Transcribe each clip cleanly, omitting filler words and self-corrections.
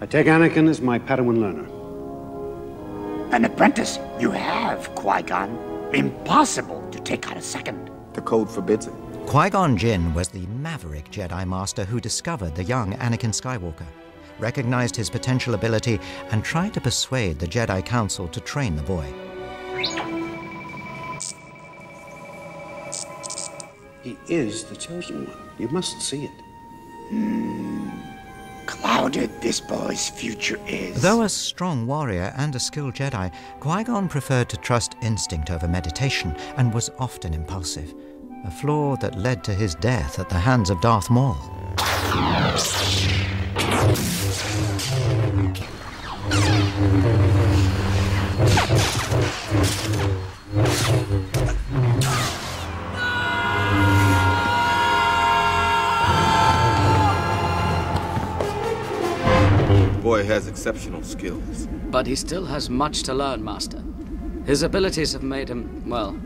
I take Anakin as my Padawan learner. An apprentice you have, Qui-Gon. Impossible to take out a second. The code forbids it. Qui-Gon Jinn was the maverick Jedi Master who discovered the young Anakin Skywalker, recognized his potential ability, and tried to persuade the Jedi Council to train the boy. He is the chosen one. You must see it. Clouded this boy's future is. Though a strong warrior and a skilled Jedi, Qui-Gon preferred to trust instinct over meditation and was often impulsive, a flaw that led to his death at the hands of Darth Maul. The boy has exceptional skills. But he still has much to learn, Master. His abilities have made him, well,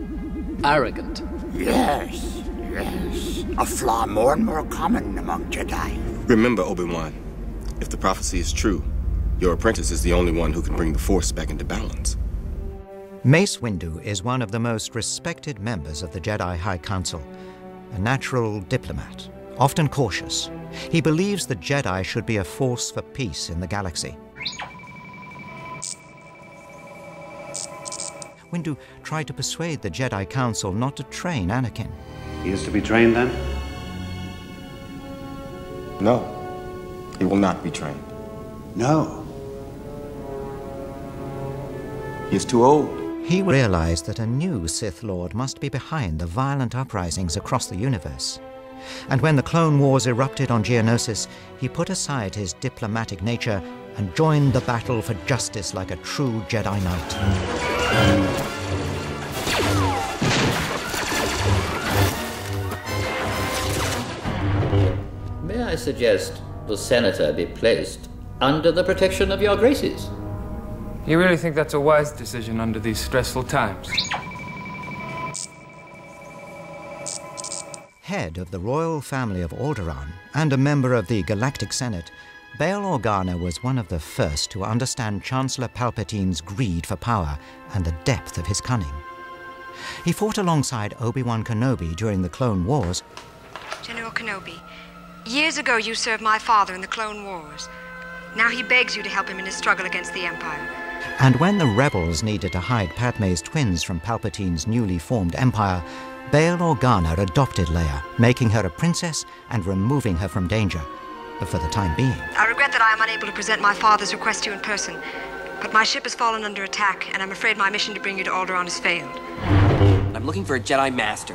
arrogant. Yes. A flaw more and more common among Jedi. Remember, Obi-Wan, if the prophecy is true, your apprentice is the only one who can bring the Force back into balance. Mace Windu is one of the most respected members of the Jedi High Council, a natural diplomat, often cautious. He believes the Jedi should be a force for peace in the galaxy. Windu tried to persuade the Jedi Council not to train Anakin. He is to be trained then? No, he will not be trained. No. He is too old. He realized that a new Sith Lord must be behind the violent uprisings across the universe. And when the Clone Wars erupted on Geonosis, he put aside his diplomatic nature and joined the battle for justice like a true Jedi Knight. May I suggest the Senator be placed under the protection of your graces? You really think that's a wise decision under these stressful times? Head of the royal family of Alderaan and a member of the Galactic Senate, Bail Organa was one of the first to understand Chancellor Palpatine's greed for power and the depth of his cunning. He fought alongside Obi-Wan Kenobi during the Clone Wars. General Kenobi, years ago you served my father in the Clone Wars. Now he begs you to help him in his struggle against the Empire. And when the rebels needed to hide Padme's twins from Palpatine's newly formed Empire, Bail Organa adopted Leia, making her a princess and removing her from danger, for the time being. I regret that I am unable to present my father's request to you in person, but my ship has fallen under attack, and I'm afraid my mission to bring you to Alderaan has failed. I'm looking for a Jedi Master.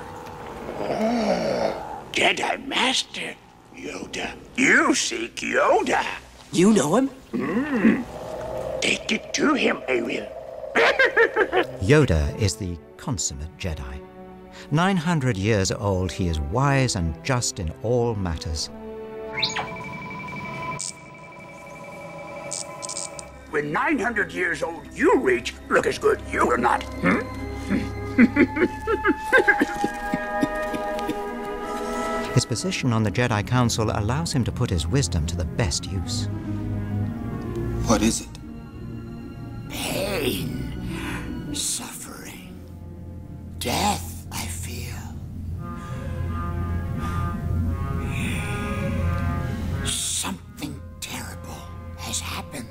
Jedi Master? Yoda. You seek Yoda. You know him? Take it to him, I will. Yoda is the consummate Jedi. 900 years old, he is wise and just in all matters. When 900 years old you reach, look as good you will not. His position on the Jedi Council allows him to put his wisdom to the best use. What is it? Pain, suffering, death, I feel. Something terrible has happened.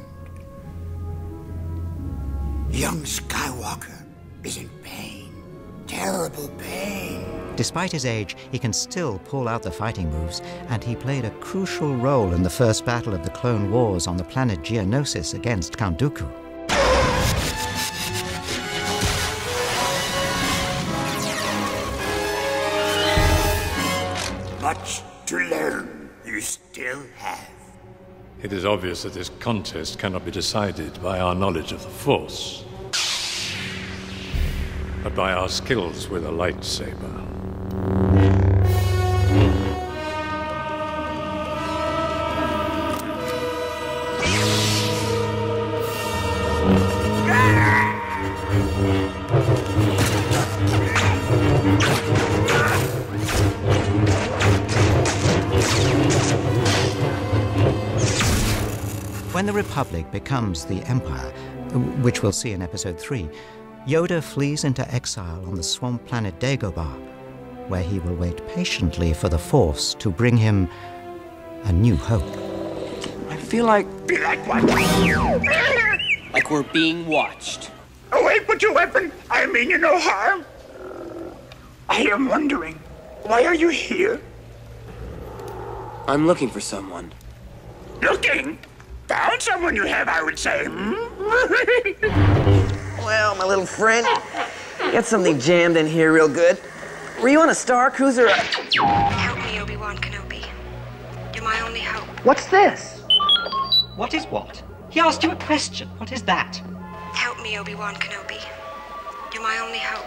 Young Skywalker is in pain, terrible pain. Despite his age, he can still pull out the fighting moves, and he played a crucial role in the first battle of the Clone Wars on the planet Geonosis against Count Dooku. Much to learn, you still have. It is obvious that this contest cannot be decided by our knowledge of the Force, but by our skills with a lightsaber. When the Republic becomes the Empire, which we'll see in Episode 3, Yoda flees into exile on the swamp planet Dagobah, where he will wait patiently for the Force to bring him a new hope. I feel like... Be like what? Like we're being watched. Oh, wait, put your weapon. I mean you no harm. I am wondering, why are you here? I'm looking for someone. Looking? Found someone you have, I would say. Well, my little friend, got something jammed in here real good. Were you on a Star Cruiser? Help me, Obi-Wan Kenobi. You're my only hope. What's this? What is what? He asked you a question. What is that? Help me, Obi-Wan Kenobi. You're my only hope.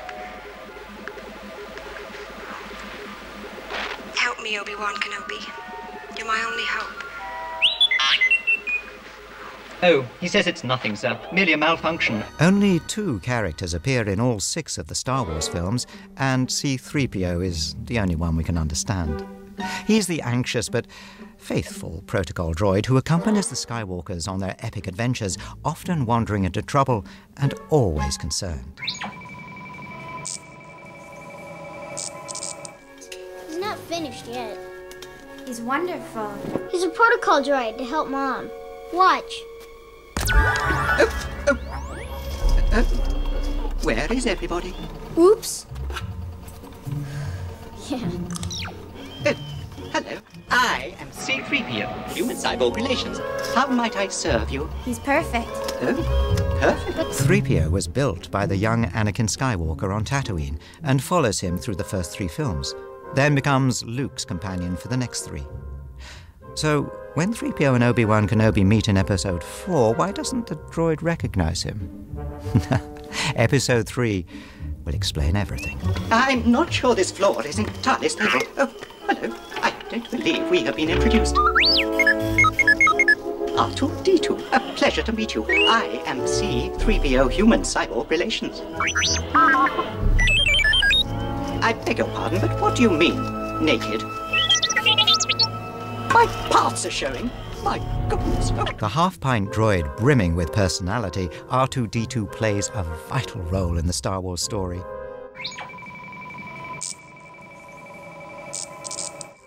Help me, Obi-Wan Kenobi. You're my only hope. Oh, he says it's nothing, sir. Merely a malfunction. Only 2 characters appear in all 6 of the Star Wars films, and C-3PO is the only one we can understand. He's the anxious but faithful protocol droid who accompanies the Skywalkers on their epic adventures, often wandering into trouble and always concerned. He's not finished yet. He's wonderful. He's a protocol droid to help Mom. Watch. Where is everybody? Oops. Yeah. Hello. I am C-3PO, Human Cyborg Relations. How might I serve you? He's perfect. Oh, perfect. 3PO was built by the young Anakin Skywalker on Tatooine and follows him through the first 3 films, then becomes Luke's companion for the next 3. So, when 3PO and Obi-Wan Kenobi meet in Episode 4, why doesn't the droid recognize him? Episode 3 will explain everything. I'm not sure this floor is entirely stable. Oh, hello. I don't believe we have been introduced. R2-D2, a pleasure to meet you. I am C-3PO Human Cyborg Relations. I beg your pardon, but what do you mean, naked? My parts are showing. My goodness. The half-pint droid brimming with personality, R2-D2 plays a vital role in the Star Wars story.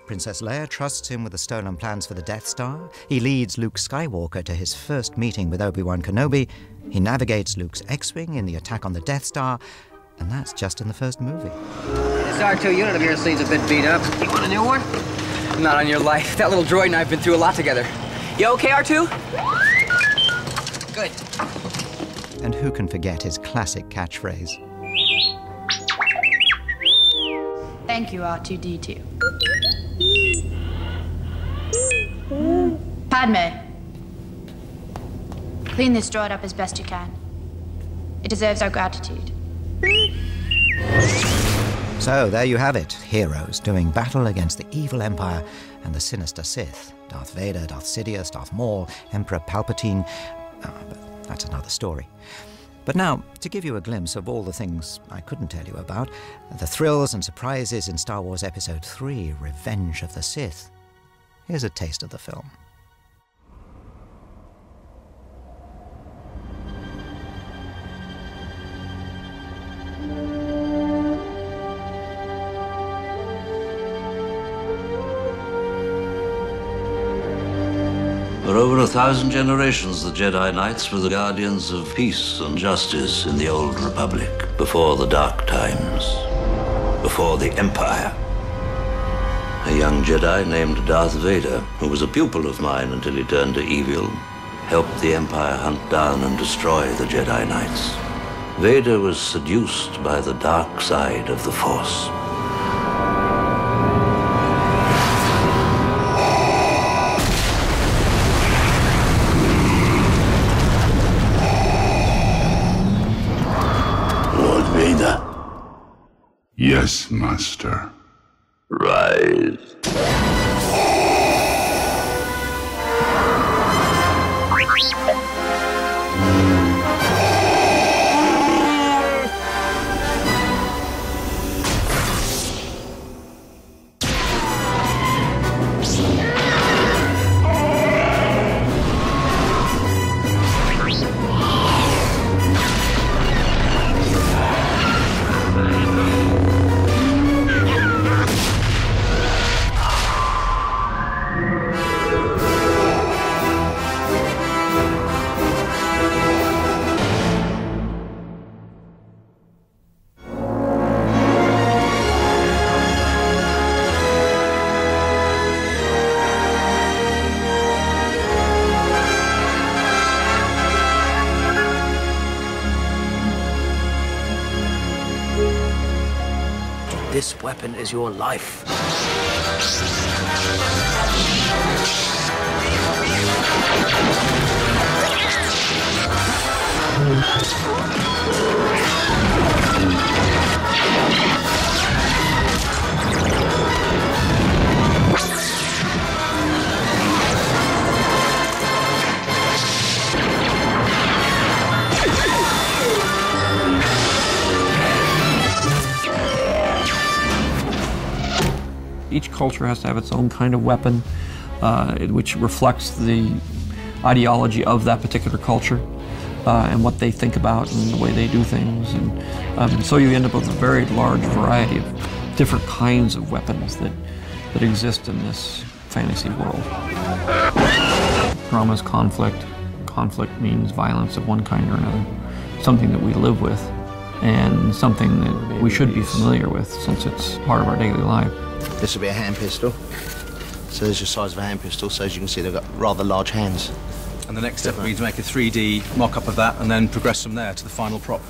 Princess Leia trusts him with the stolen plans for the Death Star. He leads Luke Skywalker to his first meeting with Obi-Wan Kenobi. He navigates Luke's X-Wing in the attack on the Death Star. And that's just in the first movie. This R2 unit of yours seems a bit beat up. You want a new one? Not on your life. That little droid and I have been through a lot together. You okay, R2? Good. And who can forget his classic catchphrase? Thank you, R2-D2. Padme. Clean this droid up as best you can. It deserves our gratitude. So there you have it, heroes doing battle against the evil Empire and the sinister Sith. Darth Vader, Darth Sidious, Darth Maul, Emperor Palpatine. But that's another story. But now, to give you a glimpse of all the things I couldn't tell you about, the thrills and surprises in Star Wars Episode 3, Revenge of the Sith, here's a taste of the film. For over 1,000 generations, the Jedi Knights were the guardians of peace and justice in the Old Republic, before the Dark Times, before the Empire. A young Jedi named Darth Vader, who was a pupil of mine until he turned to evil, helped the Empire hunt down and destroy the Jedi Knights. Vader was seduced by the dark side of the Force. Yes, Master. Rise. This weapon is your life. Each culture has to have its own kind of weapon, which reflects the ideology of that particular culture and what they think about and the way they do things. And so you end up with a very large variety of different kinds of weapons that exist in this fantasy world. Drama is conflict. Conflict means violence of one kind or another, something that we live with and something that we should be familiar with since it's part of our daily life. This will be a hand pistol. So there's the size of a hand pistol, so as you can see they've got rather large hands. And the next step will be to make a 3D mock-up of that and then progress from there to the final prop.